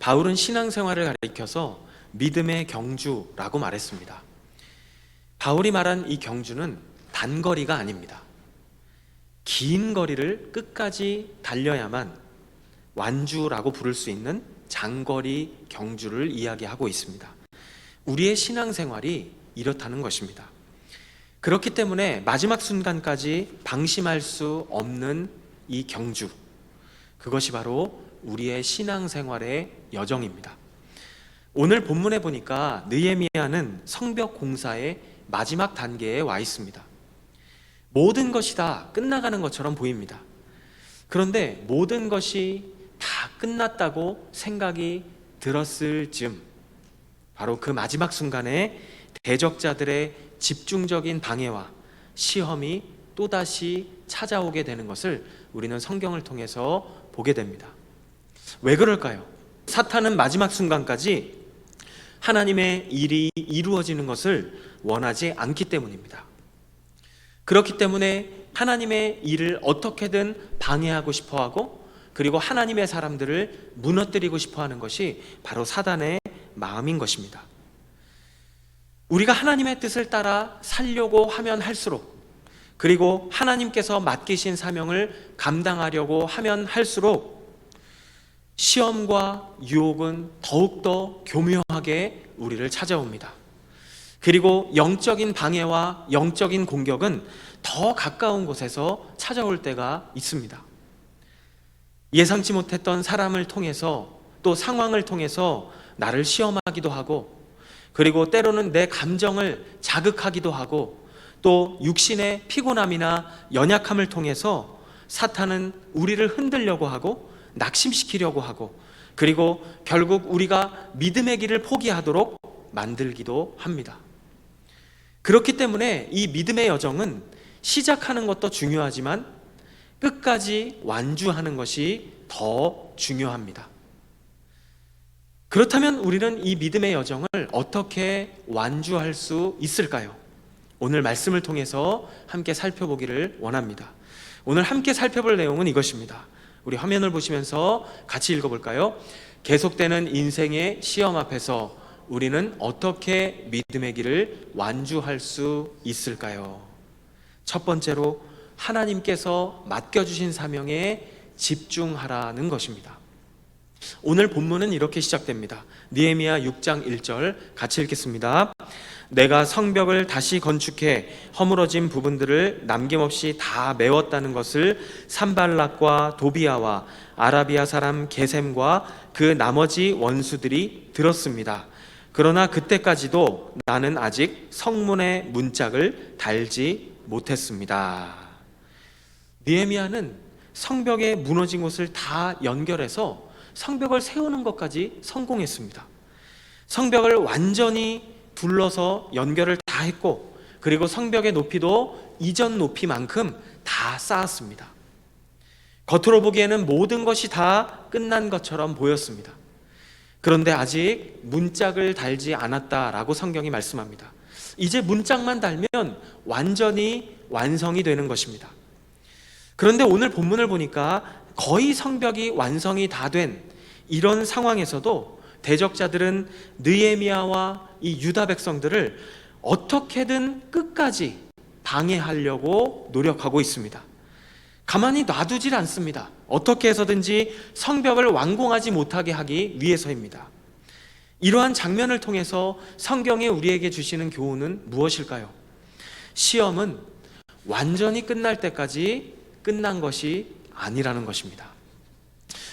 바울은 신앙생활을 가리켜서 믿음의 경주라고 말했습니다. 바울이 말한 이 경주는 단거리가 아닙니다. 긴 거리를 끝까지 달려야만 완주라고 부를 수 있는 장거리 경주를 이야기하고 있습니다. 우리의 신앙생활이 이렇다는 것입니다. 그렇기 때문에 마지막 순간까지 방심할 수 없는 이 경주, 그것이 바로 우리의 신앙생활의 여정입니다. 오늘 본문에 보니까 느헤미야는 성벽 공사의 마지막 단계에 와 있습니다. 모든 것이 다 끝나가는 것처럼 보입니다. 그런데 모든 것이 다 끝났다고 생각이 들었을 즈음, 바로 그 마지막 순간에 대적자들의 집중적인 방해와 시험이 또다시 찾아오게 되는 것을 우리는 성경을 통해서 보게 됩니다. 왜 그럴까요? 사탄은 마지막 순간까지 하나님의 일이 이루어지는 것을 원하지 않기 때문입니다. 그렇기 때문에 하나님의 일을 어떻게든 방해하고 싶어하고, 그리고 하나님의 사람들을 무너뜨리고 싶어하는 것이 바로 사단의 마음인 것입니다. 우리가 하나님의 뜻을 따라 살려고 하면 할수록, 그리고 하나님께서 맡기신 사명을 감당하려고 하면 할수록 시험과 유혹은 더욱더 교묘하게 우리를 찾아옵니다. 그리고 영적인 방해와 영적인 공격은 더 가까운 곳에서 찾아올 때가 있습니다. 예상치 못했던 사람을 통해서, 또 상황을 통해서 나를 시험하기도 하고, 그리고 때로는 내 감정을 자극하기도 하고, 또 육신의 피곤함이나 연약함을 통해서 사탄은 우리를 흔들려고 하고 낙심시키려고 하고, 그리고 결국 우리가 믿음의 길을 포기하도록 만들기도 합니다. 그렇기 때문에 이 믿음의 여정은 시작하는 것도 중요하지만 끝까지 완주하는 것이 더 중요합니다. 그렇다면 우리는 이 믿음의 여정을 어떻게 완주할 수 있을까요? 오늘 말씀을 통해서 함께 살펴보기를 원합니다. 오늘 함께 살펴볼 내용은 이것입니다. 우리 화면을 보시면서 같이 읽어볼까요? 계속되는 인생의 시험 앞에서 우리는 어떻게 믿음의 길을 완주할 수 있을까요? 첫 번째로 하나님께서 맡겨주신 사명에 집중하라는 것입니다. 오늘 본문은 이렇게 시작됩니다. 느헤미야 6장 1절 같이 읽겠습니다. 내가 성벽을 다시 건축해 허물어진 부분들을 남김없이 다 메웠다는 것을 산발락과 도비아와 아라비아 사람 게셈과 그 나머지 원수들이 들었습니다. 그러나 그때까지도 나는 아직 성문의 문짝을 달지 못했습니다. 느헤미야는 성벽에 무너진 곳을 다 연결해서 성벽을 세우는 것까지 성공했습니다. 성벽을 완전히 둘러서 연결을 다 했고, 그리고 성벽의 높이도 이전 높이만큼 다 쌓았습니다. 겉으로 보기에는 모든 것이 다 끝난 것처럼 보였습니다. 그런데 아직 문짝을 달지 않았다라고 성경이 말씀합니다. 이제 문짝만 달면 완전히 완성이 되는 것입니다. 그런데 오늘 본문을 보니까 거의 성벽이 완성이 다 된 이런 상황에서도 대적자들은 느헤미야와 이 유다 백성들을 어떻게든 끝까지 방해하려고 노력하고 있습니다. 가만히 놔두질 않습니다. 어떻게 해서든지 성벽을 완공하지 못하게 하기 위해서입니다. 이러한 장면을 통해서 성경이 우리에게 주시는 교훈은 무엇일까요? 시험은 완전히 끝날 때까지 끝난 것이 아니라는 것입니다.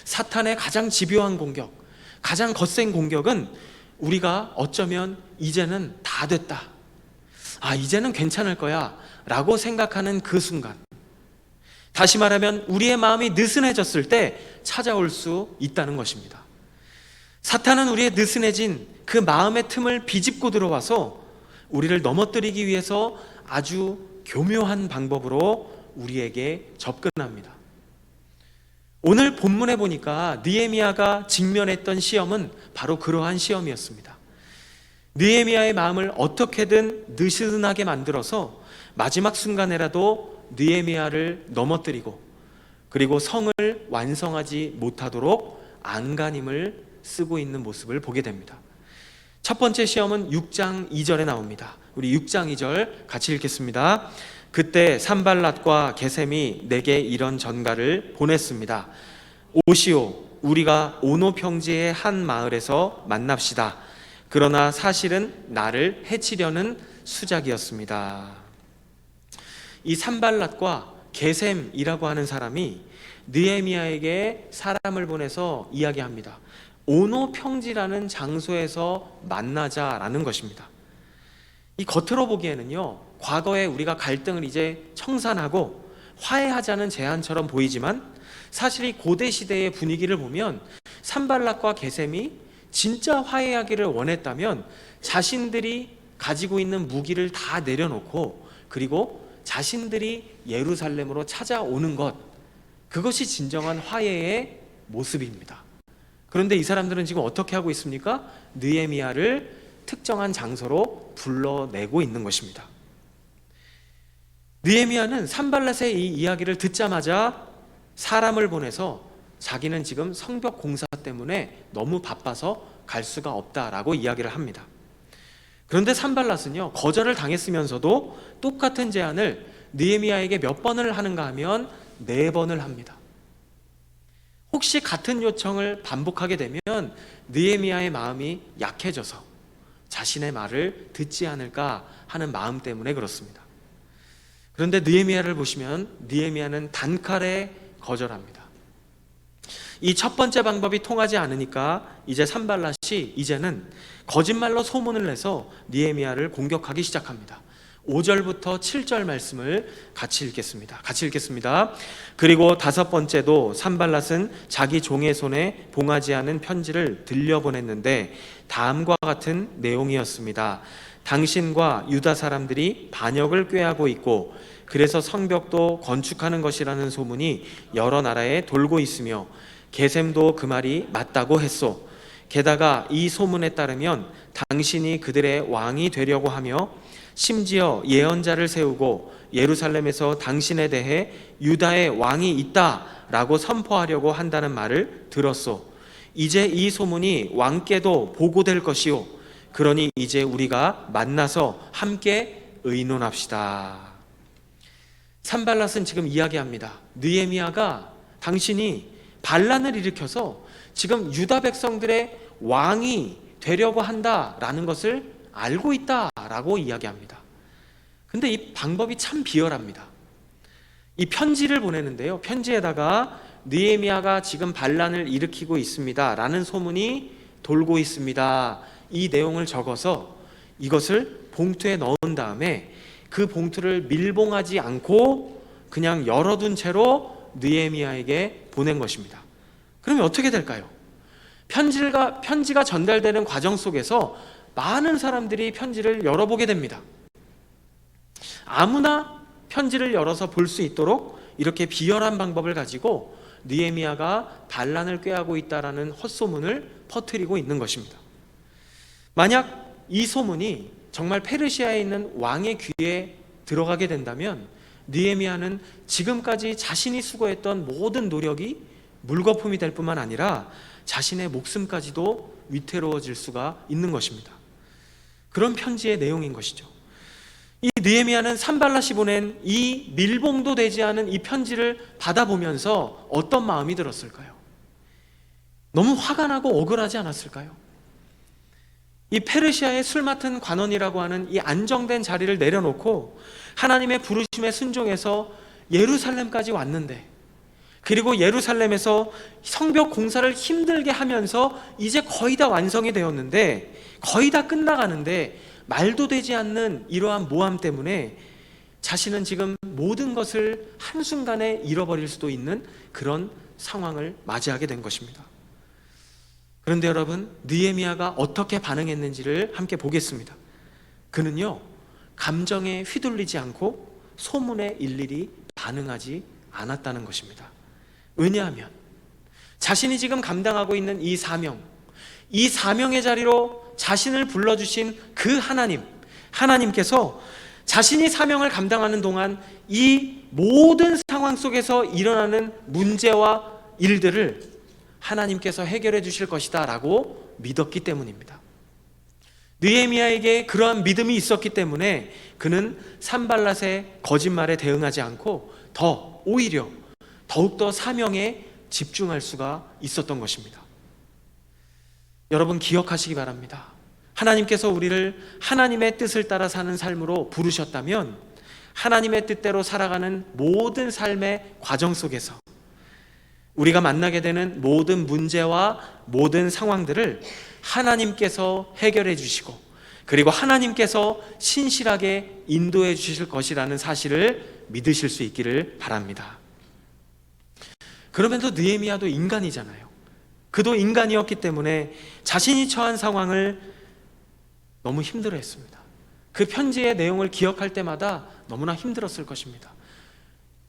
사탄의 가장 집요한 공격, 가장 거센 공격은 우리가 어쩌면 이제는 다 됐다, 이제는 괜찮을 거야 라고 생각하는 그 순간, 다시 말하면 우리의 마음이 느슨해졌을 때 찾아올 수 있다는 것입니다. 사탄은 우리의 느슨해진 그 마음의 틈을 비집고 들어와서 우리를 넘어뜨리기 위해서 아주 교묘한 방법으로 우리에게 접근합니다. 오늘 본문에 보니까 느헤미야가 직면했던 시험은 바로 그러한 시험이었습니다. 느헤미야의 마음을 어떻게든 느슨하게 만들어서 마지막 순간에라도 느헤미야를 넘어뜨리고, 그리고 성을 완성하지 못하도록 안간힘을 쓰고 있는 모습을 보게 됩니다. 첫 번째 시험은 6장 2절에 나옵니다. 우리 6장 2절 같이 읽겠습니다. 그때 산발랏과 게셈이 내게 이런 전가를 보냈습니다. 오시오, 우리가 오노 평지의 한 마을에서 만납시다. 그러나 사실은 나를 해치려는 수작이었습니다. 이 산발랏과 게셈이라고 하는 사람이 느헤미야에게 사람을 보내서 이야기합니다. 오노 평지라는 장소에서 만나자라는 것입니다. 이 겉으로 보기에는요, 과거에 우리가 갈등을 이제 청산하고 화해하자는 제안처럼 보이지만 사실 이 고대 시대의 분위기를 보면 산발랏과 게셈이 진짜 화해하기를 원했다면 자신들이 가지고 있는 무기를 다 내려놓고 그리고 자신들이 예루살렘으로 찾아오는 것, 그것이 진정한 화해의 모습입니다. 그런데 이 사람들은 지금 어떻게 하고 있습니까? 느헤미야를 특정한 장소로 불러내고 있는 것입니다. 느헤미야는 산발랏의 이 이야기를 듣자마자 사람을 보내서 자기는 지금 성벽 공사 때문에 너무 바빠서 갈 수가 없다라고 이야기를 합니다. 그런데 산발랏은요, 거절을 당했으면서도 똑같은 제안을 느헤미야에게 몇 번을 하는가 하면 4번을 합니다. 혹시 같은 요청을 반복하게 되면 느헤미야의 마음이 약해져서 자신의 말을 듣지 않을까 하는 마음 때문에 그렇습니다. 그런데 느헤미야를 보시면 느헤미야는 단칼에 거절합니다. 이 첫 번째 방법이 통하지 않으니까 이제 산발랏이 이제는 거짓말로 소문을 내서 느헤미야를 공격하기 시작합니다. 5절부터 7절 말씀을 같이 읽겠습니다. 그리고 5번째도 산발랏은 자기 종의 손에 봉하지 않은 편지를 들려보냈는데 다음과 같은 내용이었습니다. 당신과 유다 사람들이 반역을 꾀하고 있고 그래서 성벽도 건축하는 것이라는 소문이 여러 나라에 돌고 있으며 게셈도 그 말이 맞다고 했소. 게다가 이 소문에 따르면 당신이 그들의 왕이 되려고 하며 심지어 예언자를 세우고 예루살렘에서 당신에 대해 유다의 왕이 있다라고 선포하려고 한다는 말을 들었소. 이제 이 소문이 왕께도 보고될 것이요. 그러니 이제 우리가 만나서 함께 의논합시다. 산발랏은 지금 이야기합니다. 느헤미야가 당신이 반란을 일으켜서 지금 유다 백성들의 왕이 되려고 한다라는 것을 알고 있다라고 이야기합니다. 근데 이 방법이 참 비열합니다. 이 편지를 보내는데요, 편지에다가 느헤미야가 지금 반란을 일으키고 있습니다 라는 소문이 돌고 있습니다, 이 내용을 적어서 이것을 봉투에 넣은 다음에 그 봉투를 밀봉하지 않고 그냥 열어둔 채로 느헤미야에게 보낸 것입니다. 그러면 어떻게 될까요? 편지가 전달되는 과정 속에서 많은 사람들이 편지를 열어보게 됩니다. 아무나 편지를 열어서 볼 수 있도록 이렇게 비열한 방법을 가지고 느헤미야가 반란을 꾀하고 있다라는 헛소문을 퍼뜨리고 있는 것입니다. 만약 이 소문이 정말 페르시아에 있는 왕의 귀에 들어가게 된다면 느헤미야는 지금까지 자신이 수고했던 모든 노력이 물거품이 될 뿐만 아니라 자신의 목숨까지도 위태로워질 수가 있는 것입니다. 그런 편지의 내용인 것이죠. 이 느헤미야는 산발랏이 보낸 이 밀봉도 되지 않은 이 편지를 받아보면서 어떤 마음이 들었을까요? 너무 화가 나고 억울하지 않았을까요? 이 페르시아의 술 맡은 관원이라고 하는 이 안정된 자리를 내려놓고 하나님의 부르심에 순종해서 예루살렘까지 왔는데, 그리고 예루살렘에서 성벽 공사를 힘들게 하면서 이제 거의 다 완성이 되었는데, 거의 다 끝나가는데 말도 되지 않는 이러한 모함 때문에 자신은 지금 모든 것을 한순간에 잃어버릴 수도 있는 그런 상황을 맞이하게 된 것입니다. 그런데 여러분, 느헤미야가 어떻게 반응했는지를 함께 보겠습니다. 그는요, 감정에 휘둘리지 않고 소문에 일일이 반응하지 않았다는 것입니다. 왜냐하면 자신이 지금 감당하고 있는 이 사명의 자리로 자신을 불러주신 그 하나님께서 자신이 사명을 감당하는 동안 이 모든 상황 속에서 일어나는 문제와 일들을 하나님께서 해결해 주실 것이다 라고 믿었기 때문입니다. 느헤미야에게 그러한 믿음이 있었기 때문에 그는 산발랏의 거짓말에 대응하지 않고 오히려 더욱더 사명에 집중할 수가 있었던 것입니다. 여러분, 기억하시기 바랍니다. 하나님께서 우리를 하나님의 뜻을 따라 사는 삶으로 부르셨다면 하나님의 뜻대로 살아가는 모든 삶의 과정 속에서 우리가 만나게 되는 모든 문제와 모든 상황들을 하나님께서 해결해 주시고, 그리고 하나님께서 신실하게 인도해 주실 것이라는 사실을 믿으실 수 있기를 바랍니다. 그러면서 느헤미야도 인간이잖아요. 그도 인간이었기 때문에 자신이 처한 상황을 너무 힘들어했습니다. 그 편지의 내용을 기억할 때마다 너무나 힘들었을 것입니다.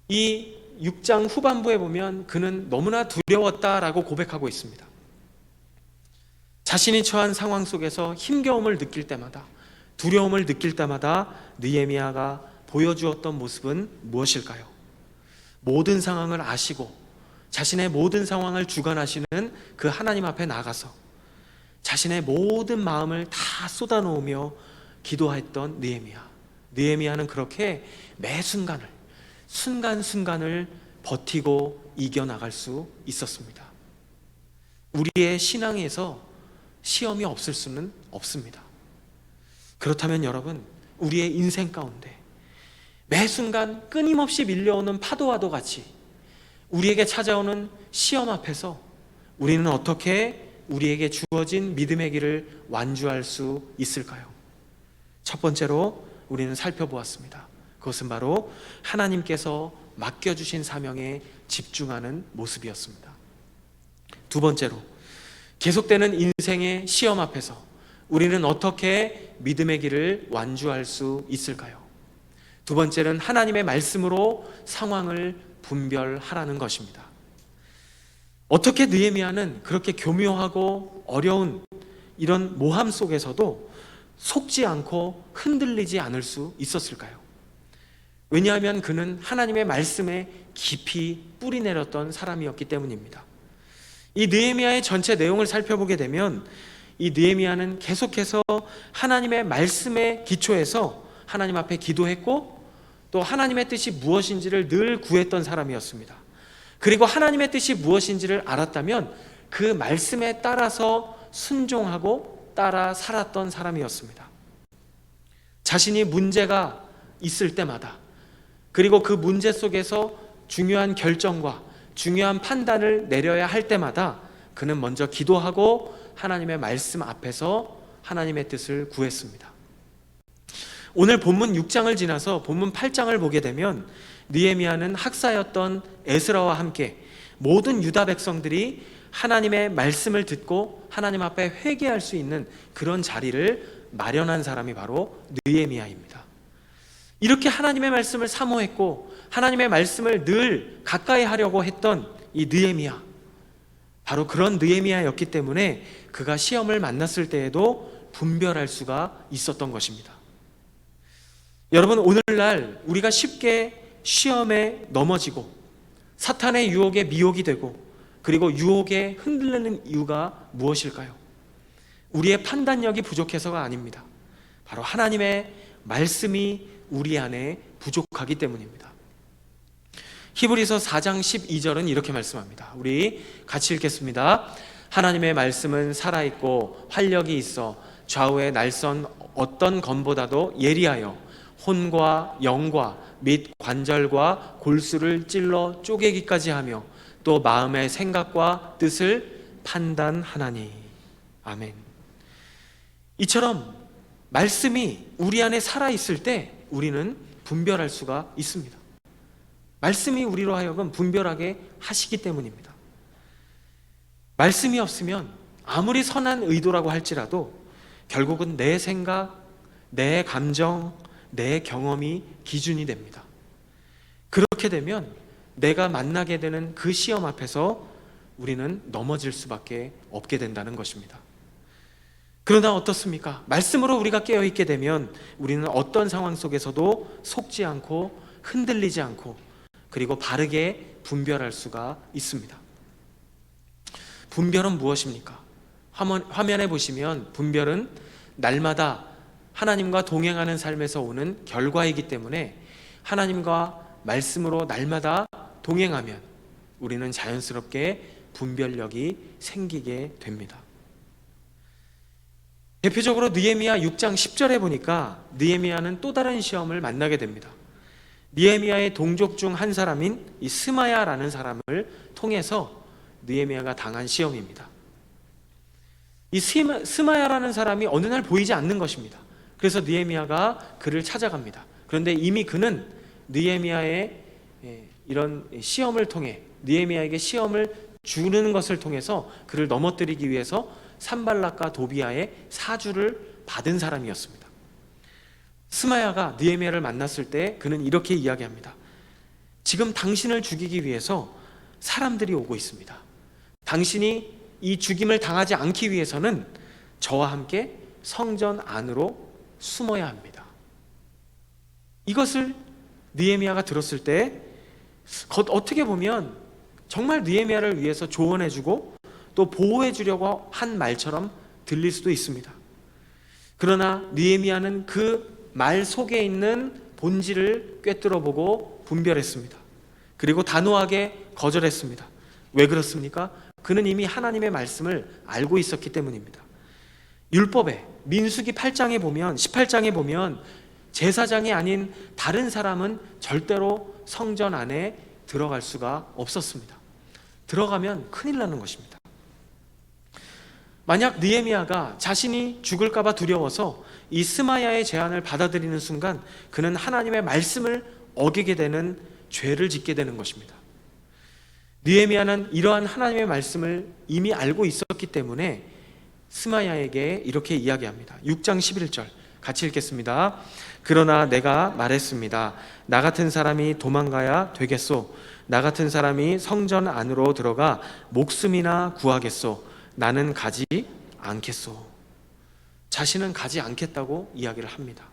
이 6장 후반부에 보면 그는 너무나 두려웠다라고 고백하고 있습니다. 자신이 처한 상황 속에서 힘겨움을 느낄 때마다, 두려움을 느낄 때마다 느헤미야가 보여주었던 모습은 무엇일까요? 모든 상황을 아시고 자신의 모든 상황을 주관하시는 그 하나님 앞에 나가서 자신의 모든 마음을 다 쏟아놓으며 기도했던 느헤미야는 그렇게 매 순간순간을 버티고 이겨나갈 수 있었습니다. 우리의 신앙에서 시험이 없을 수는 없습니다. 그렇다면 여러분, 우리의 인생 가운데 매 순간 끊임없이 밀려오는 파도와도 같이 우리에게 찾아오는 시험 앞에서 우리는 어떻게 우리에게 주어진 믿음의 길을 완주할 수 있을까요? 첫 번째로 우리는 살펴보았습니다. 그것은 바로 하나님께서 맡겨주신 사명에 집중하는 모습이었습니다. 두 번째로, 계속되는 인생의 시험 앞에서 우리는 어떻게 믿음의 길을 완주할 수 있을까요? 두 번째는 하나님의 말씀으로 상황을 분별하라는 것입니다. 어떻게 느헤미야는 그렇게 교묘하고 어려운 이런 모함 속에서도 속지 않고 흔들리지 않을 수 있었을까요? 왜냐하면 그는 하나님의 말씀에 깊이 뿌리 내렸던 사람이었기 때문입니다. 이 느헤미야의 전체 내용을 살펴보게 되면 이 느헤미야는 계속해서 하나님의 말씀에 기초해서 하나님 앞에 기도했고, 또 하나님의 뜻이 무엇인지를 늘 구했던 사람이었습니다. 그리고 하나님의 뜻이 무엇인지를 알았다면 그 말씀에 따라서 순종하고 따라 살았던 사람이었습니다. 자신이 문제가 있을 때마다, 그리고 그 문제 속에서 중요한 결정과 중요한 판단을 내려야 할 때마다 그는 먼저 기도하고 하나님의 말씀 앞에서 하나님의 뜻을 구했습니다. 오늘 본문 6장을 지나서 본문 8장을 보게 되면 느헤미야는 학사였던 에스라와 함께 모든 유다 백성들이 하나님의 말씀을 듣고 하나님 앞에 회개할 수 있는 그런 자리를 마련한 사람이 바로 느헤미야입니다. 이렇게 하나님의 말씀을 사모했고 하나님의 말씀을 늘 가까이 하려고 했던 이 느헤미야, 바로 그런 느헤미야였기 때문에 그가 시험을 만났을 때에도 분별할 수가 있었던 것입니다. 여러분, 오늘날 우리가 쉽게 시험에 넘어지고 사탄의 유혹에 미혹이 되고 그리고 유혹에 흔들리는 이유가 무엇일까요? 우리의 판단력이 부족해서가 아닙니다. 바로 하나님의 말씀이 우리 안에 부족하기 때문입니다. 히브리서 4장 12절은 이렇게 말씀합니다. 우리 같이 읽겠습니다. 하나님의 말씀은 살아있고 활력이 있어 좌우의 날선 어떤 검보다도 예리하여 혼과 영과 및 관절과 골수를 찔러 쪼개기까지 하며 또 마음의 생각과 뜻을 판단하나니. 아멘. 이처럼 말씀이 우리 안에 살아있을 때 우리는 분별할 수가 있습니다. 말씀이 우리로 하여금 분별하게 하시기 때문입니다. 말씀이 없으면 아무리 선한 의도라고 할지라도 결국은 내 생각, 내 감정, 내 경험이 기준이 됩니다. 그렇게 되면 내가 만나게 되는 그 시험 앞에서 우리는 넘어질 수밖에 없게 된다는 것입니다. 그러나 어떻습니까? 말씀으로 우리가 깨어있게 되면 우리는 어떤 상황 속에서도 속지 않고 흔들리지 않고 그리고 바르게 분별할 수가 있습니다. 분별은 무엇입니까? 화면에 보시면 분별은 날마다 하나님과 동행하는 삶에서 오는 결과이기 때문에 하나님과 말씀으로 날마다 동행하면 우리는 자연스럽게 분별력이 생기게 됩니다. 대표적으로 느헤미야 6장 10절에 보니까 느헤미야는 또 다른 시험을 만나게 됩니다. 느헤미야의 동족 중 한 사람인 이 스마야라는 사람을 통해서 느헤미야가 당한 시험입니다. 이 스마야라는 사람이 어느 날 보이지 않는 것입니다. 그래서 느헤미야가 그를 찾아갑니다. 그런데 이미 그는 느헤미야의 이런 시험을 통해 느헤미야에게 시험을 주는 것을 통해서 그를 넘어뜨리기 위해서 산발락과 도비아의 사주를 받은 사람이었습니다. 스마야가 느헤미야를 만났을 때 그는 이렇게 이야기합니다. 지금 당신을 죽이기 위해서 사람들이 오고 있습니다. 당신이 이 죽임을 당하지 않기 위해서는 저와 함께 성전 안으로 숨어야 합니다. 이것을 느헤미야가 들었을 때 어떻게 보면 정말 느헤미야를 위해서 조언해주고 또 보호해주려고 한 말처럼 들릴 수도 있습니다. 그러나 느헤미야는 그 말 속에 있는 본질을 꿰뚫어보고 분별했습니다. 그리고 단호하게 거절했습니다. 왜 그렇습니까? 그는 이미 하나님의 말씀을 알고 있었기 때문입니다. 율법에 민수기 8장에 보면 18장에 보면 제사장이 아닌 다른 사람은 절대로 성전 안에 들어갈 수가 없었습니다. 들어가면 큰일 나는 것입니다. 만약 느헤미야가 자신이 죽을까 봐 두려워서 이 스마야의 제안을 받아들이는 순간 그는 하나님의 말씀을 어기게 되는 죄를 짓게 되는 것입니다. 느헤미야는 이러한 하나님의 말씀을 이미 알고 있었기 때문에 스마야에게 이렇게 이야기합니다. 6장 11절 같이 읽겠습니다. 그러나 내가 말했습니다. 나 같은 사람이 도망가야 되겠소. 나 같은 사람이 성전 안으로 들어가 목숨이나 구하겠소. 나는 가지 않겠소. 자신은 가지 않겠다고 이야기를 합니다.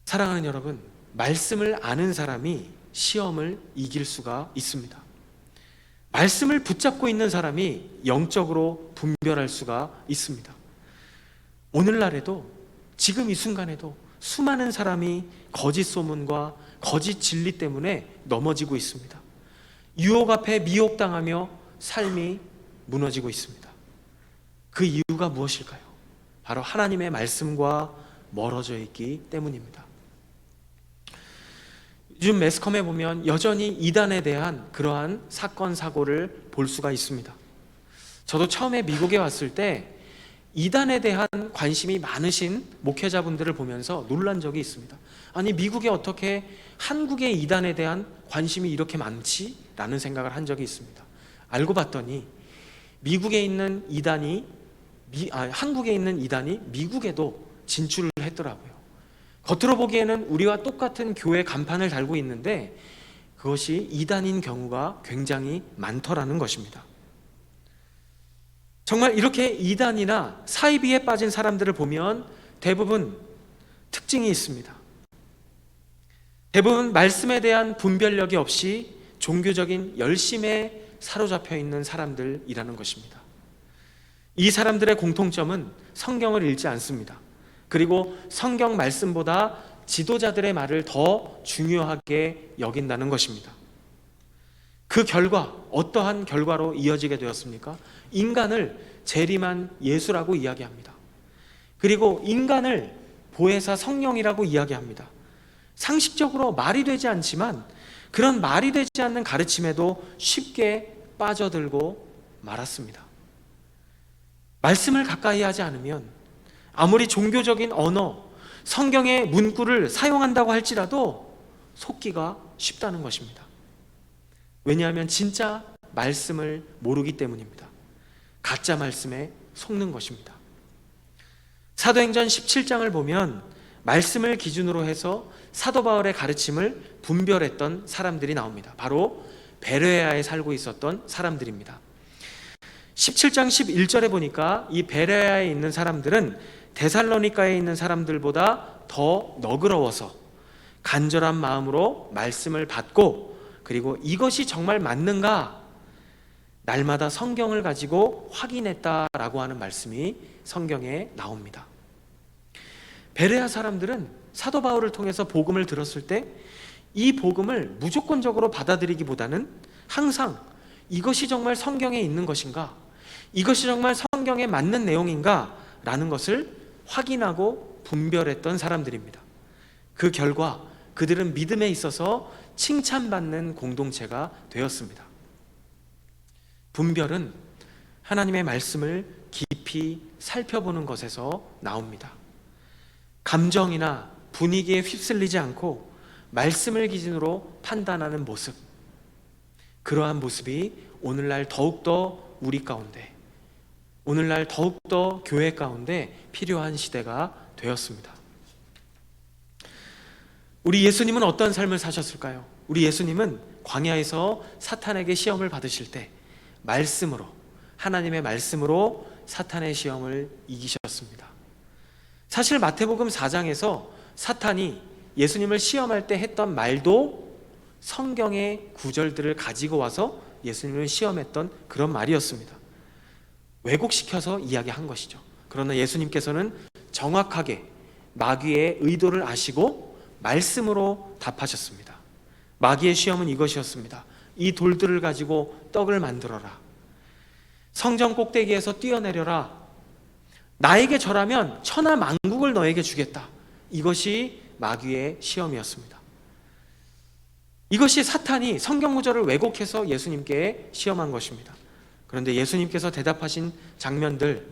사랑하는 여러분, 말씀을 아는 사람이 시험을 이길 수가 있습니다. 말씀을 붙잡고 있는 사람이 영적으로 분별할 수가 있습니다. 오늘날에도 지금 이 순간에도 수많은 사람이 거짓 소문과 거짓 진리 때문에 넘어지고 있습니다. 유혹 앞에 미혹당하며 삶이 무너지고 있습니다. 그 이유가 무엇일까요? 바로 하나님의 말씀과 멀어져 있기 때문입니다. 요즘 매스컴에 보면 여전히 이단에 대한 그러한 사건 사고를 볼 수가 있습니다. 저도 처음에 미국에 왔을 때 이단에 대한 관심이 많으신 목회자분들을 보면서 놀란 적이 있습니다. 아니, 미국에 어떻게 한국의 이단에 대한 관심이 이렇게 많지? 라는 생각을 한 적이 있습니다. 알고 봤더니 미국에 있는 이단이 한국에 있는 이단이 미국에도 진출을 했더라고요. 겉으로 보기에는 우리와 똑같은 교회 간판을 달고 있는데 그것이 이단인 경우가 굉장히 많더라는 것입니다. 정말 이렇게 이단이나 사이비에 빠진 사람들을 보면 대부분 특징이 있습니다. 대부분 말씀에 대한 분별력이 없이 종교적인 열심에 사로잡혀 있는 사람들이라는 것입니다. 이 사람들의 공통점은 성경을 읽지 않습니다. 그리고 성경 말씀보다 지도자들의 말을 더 중요하게 여긴다는 것입니다. 그 결과, 어떠한 결과로 이어지게 되었습니까? 인간을 재림한 예수라고 이야기합니다. 그리고 인간을 보혜사 성령이라고 이야기합니다. 상식적으로 말이 되지 않지만 그런 말이 되지 않는 가르침에도 쉽게 빠져들고 말았습니다. 말씀을 가까이 하지 않으면 아무리 종교적인 언어, 성경의 문구를 사용한다고 할지라도 속기가 쉽다는 것입니다. 왜냐하면 진짜 말씀을 모르기 때문입니다. 가짜 말씀에 속는 것입니다. 사도행전 17장을 보면 말씀을 기준으로 해서 사도 바울의 가르침을 분별했던 사람들이 나옵니다. 바로 베레아에 살고 있었던 사람들입니다. 17장 11절에 보니까 이 베레아에 있는 사람들은 데살로니가에 있는 사람들보다 더 너그러워서 간절한 마음으로 말씀을 받고, 그리고 이것이 정말 맞는가? 날마다 성경을 가지고 확인했다라고 하는 말씀이 성경에 나옵니다. 베레아 사람들은 사도 바울을 통해서 복음을 들었을 때 이 복음을 무조건적으로 받아들이기보다는 항상 이것이 정말 성경에 있는 것인가? 이것이 정말 성경에 맞는 내용인가? 라는 것을 확인하고 분별했던 사람들입니다. 그 결과 그들은 믿음에 있어서 칭찬받는 공동체가 되었습니다. 분별은 하나님의 말씀을 깊이 살펴보는 것에서 나옵니다. 감정이나 분위기에 휩쓸리지 않고 말씀을 기준으로 판단하는 모습, 그러한 모습이 오늘날 더욱더 우리 가운데, 오늘날 더욱더 교회 가운데 필요한 시대가 되었습니다. 우리 예수님은 어떤 삶을 사셨을까요? 우리 예수님은 광야에서 사탄에게 시험을 받으실 때 말씀으로, 하나님의 말씀으로 사탄의 시험을 이기셨습니다. 사실 마태복음 4장에서 사탄이 예수님을 시험할 때 했던 말도 성경의 구절들을 가지고 와서 예수님을 시험했던 그런 말이었습니다. 왜곡시켜서 이야기한 것이죠. 그러나 예수님께서는 정확하게 마귀의 의도를 아시고 말씀으로 답하셨습니다. 마귀의 시험은 이것이었습니다. 이 돌들을 가지고 떡을 만들어라. 성전 꼭대기에서 뛰어내려라. 나에게 절하면 천하 만국을 너에게 주겠다. 이것이 마귀의 시험이었습니다. 이것이 사탄이 성경 구절을 왜곡해서 예수님께 시험한 것입니다. 그런데 예수님께서 대답하신 장면들,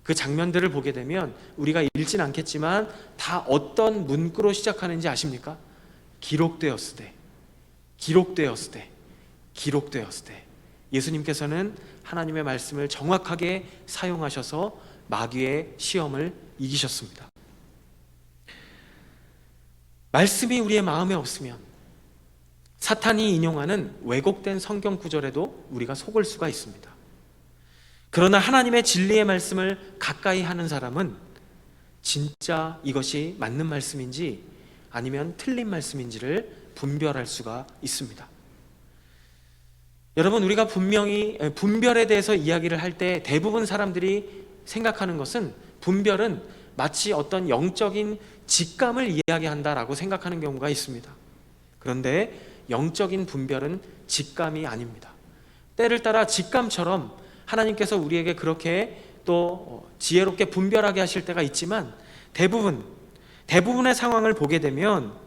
그 장면들을 보게 되면 우리가 읽진 않겠지만 다 어떤 문구로 시작하는지 아십니까? 기록되었으되, 기록되었으되, 기록되었으되. 예수님께서는 하나님의 말씀을 정확하게 사용하셔서 마귀의 시험을 이기셨습니다. 말씀이 우리의 마음에 없으면 사탄이 인용하는 왜곡된 성경 구절에도 우리가 속을 수가 있습니다. 그러나 하나님의 진리의 말씀을 가까이 하는 사람은 진짜 이것이 맞는 말씀인지 아니면 틀린 말씀인지를 분별할 수가 있습니다. 여러분, 우리가 분명히 분별에 대해서 이야기를 할 때 대부분 사람들이 생각하는 것은 분별은 마치 어떤 영적인 직감을 이야기한다라고 생각하는 경우가 있습니다. 그런데 영적인 분별은 직감이 아닙니다. 때를 따라 직감처럼 하나님께서 우리에게 그렇게 또 지혜롭게 분별하게 하실 때가 있지만 대부분의 상황을 보게 되면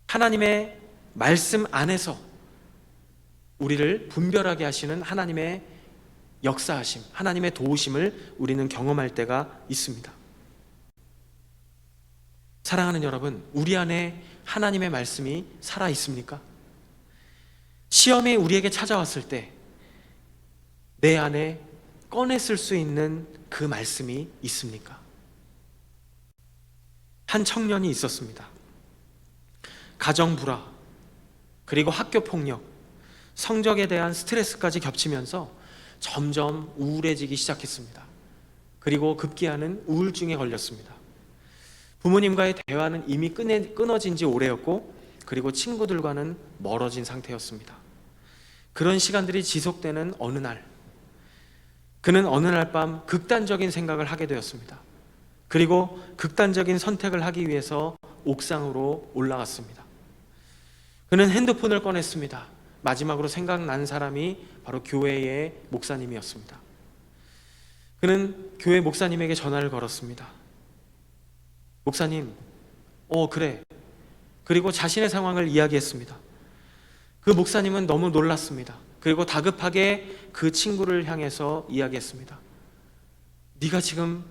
하나님의 말씀 안에서 우리를 분별하게 하시는 하나님의 역사하심, 하나님의 도우심을 우리는 경험할 때가 있습니다. 사랑하는 여러분, 우리 안에 하나님의 말씀이 살아 있습니까? 시험이 우리에게 찾아왔을 때 내 안에 꺼냈을 수 있는 그 말씀이 있습니까? 한 청년이 있었습니다. 가정 불화, 그리고 학교 폭력, 성적에 대한 스트레스까지 겹치면서 점점 우울해지기 시작했습니다. 그리고 급기야는 우울증에 걸렸습니다. 부모님과의 대화는 이미 끊어진 지 오래였고, 그리고 친구들과는 멀어진 상태였습니다. 그런 시간들이 지속되는 어느 날, 그는 어느 날 밤 극단적인 생각을 하게 되었습니다. 그리고 극단적인 선택을 하기 위해서 옥상으로 올라갔습니다. 그는 핸드폰을 꺼냈습니다. 마지막으로 생각난 사람이 바로 교회의 목사님이었습니다. 그는 교회 목사님에게 전화를 걸었습니다. 목사님, 그래. 그리고 자신의 상황을 이야기했습니다. 그 목사님은 너무 놀랐습니다. 그리고 다급하게 그 친구를 향해서 이야기했습니다. 네가 지금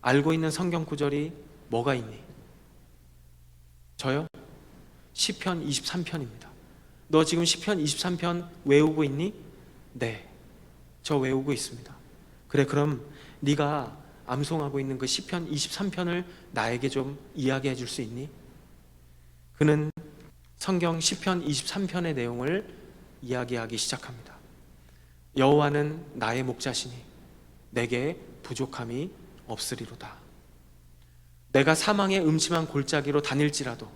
알고 있는 성경 구절이 뭐가 있니? 저요? 시편 23편입니다. 너 지금 시편 23편 외우고 있니? 네, 저 외우고 있습니다. 그래, 그럼 네가 암송하고 있는 그 시편 23편을 나에게 좀 이야기해 줄 수 있니? 그는 성경 시편 23편의 내용을 이야기하기 시작합니다. 여호와는 나의 목자시니 내게 부족함이 없으리로다. 내가 사망의 음침한 골짜기로 다닐지라도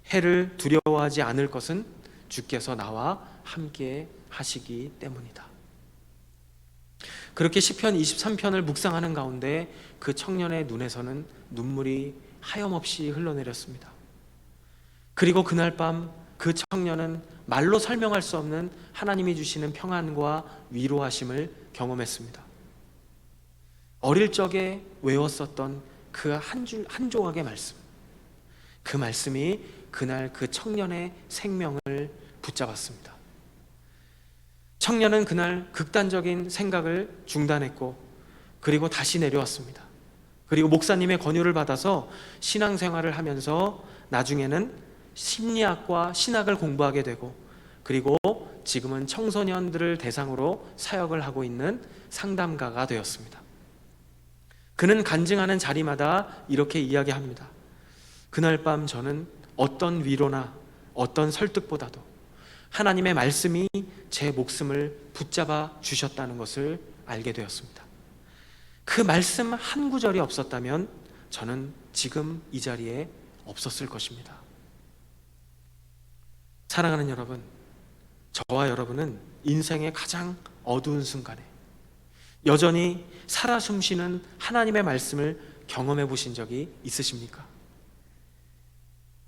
해를 두려워하지 않을 것은 주께서 나와 함께 하시기 때문이다. 그렇게 시편 23편을 묵상하는 가운데 그 청년의 눈에서는 눈물이 하염없이 흘러내렸습니다. 그리고 그날 밤 그 청년은 말로 설명할 수 없는 하나님이 주시는 평안과 위로하심을 경험했습니다. 어릴 적에 외웠었던 그 한 조각의 말씀, 그 말씀이 그날 그 청년의 생명을 붙잡았습니다. 청년은 그날 극단적인 생각을 중단했고 그리고 다시 내려왔습니다. 그리고 목사님의 권유를 받아서 신앙생활을 하면서 나중에는 심리학과 신학을 공부하게 되고 그리고 지금은 청소년들을 대상으로 사역을 하고 있는 상담가가 되었습니다. 그는 간증하는 자리마다 이렇게 이야기합니다. 그날 밤 저는 어떤 위로나 어떤 설득보다도 하나님의 말씀이 제 목숨을 붙잡아 주셨다는 것을 알게 되었습니다. 그 말씀 한 구절이 없었다면 저는 지금 이 자리에 없었을 것입니다. 사랑하는 여러분, 저와 여러분은 인생의 가장 어두운 순간에 여전히 살아 숨쉬는 하나님의 말씀을 경험해 보신 적이 있으십니까?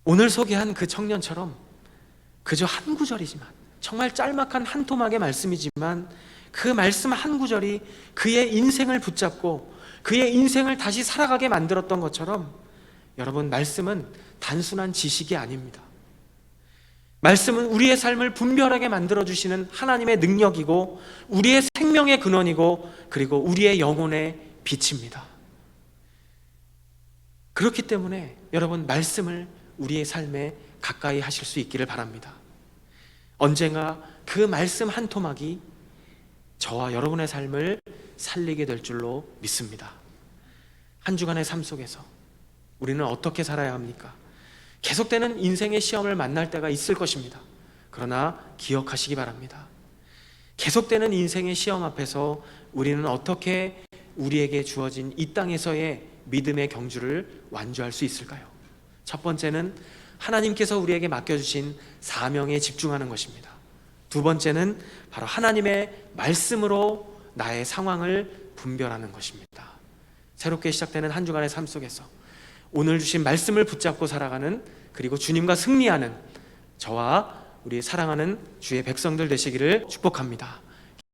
오늘 소개한 그 청년처럼 그저 한 구절이지만, 정말 짤막한 한 토막의 말씀이지만 그 말씀 한 구절이 그의 인생을 붙잡고 그의 인생을 다시 살아가게 만들었던 것처럼, 여러분, 말씀은 단순한 지식이 아닙니다. 말씀은 우리의 삶을 분별하게 만들어주시는 하나님의 능력이고 우리의 생명의 근원이고 그리고 우리의 영혼의 빛입니다. 그렇기 때문에 여러분, 말씀을 우리의 삶에 가까이 하실 수 있기를 바랍니다. 언젠가 그 말씀 한 토막이 저와 여러분의 삶을 살리게 될 줄로 믿습니다. 한 주간의 삶 속에서 우리는 어떻게 살아야 합니까? 계속되는 인생의 시험을 만날 때가 있을 것입니다. 그러나 기억하시기 바랍니다. 계속되는 인생의 시험 앞에서 우리는 어떻게 우리에게 주어진 이 땅에서의 믿음의 경주를 완주할 수 있을까요? 첫 번째는 하나님께서 우리에게 맡겨주신 사명에 집중하는 것입니다. 두 번째는 바로 하나님의 말씀으로 나의 상황을 분별하는 것입니다. 새롭게 시작되는 한 주간의 삶 속에서 오늘 주신 말씀을 붙잡고 살아가는, 그리고 주님과 승리하는 저와 우리 사랑하는 주의 백성들 되시기를 축복합니다.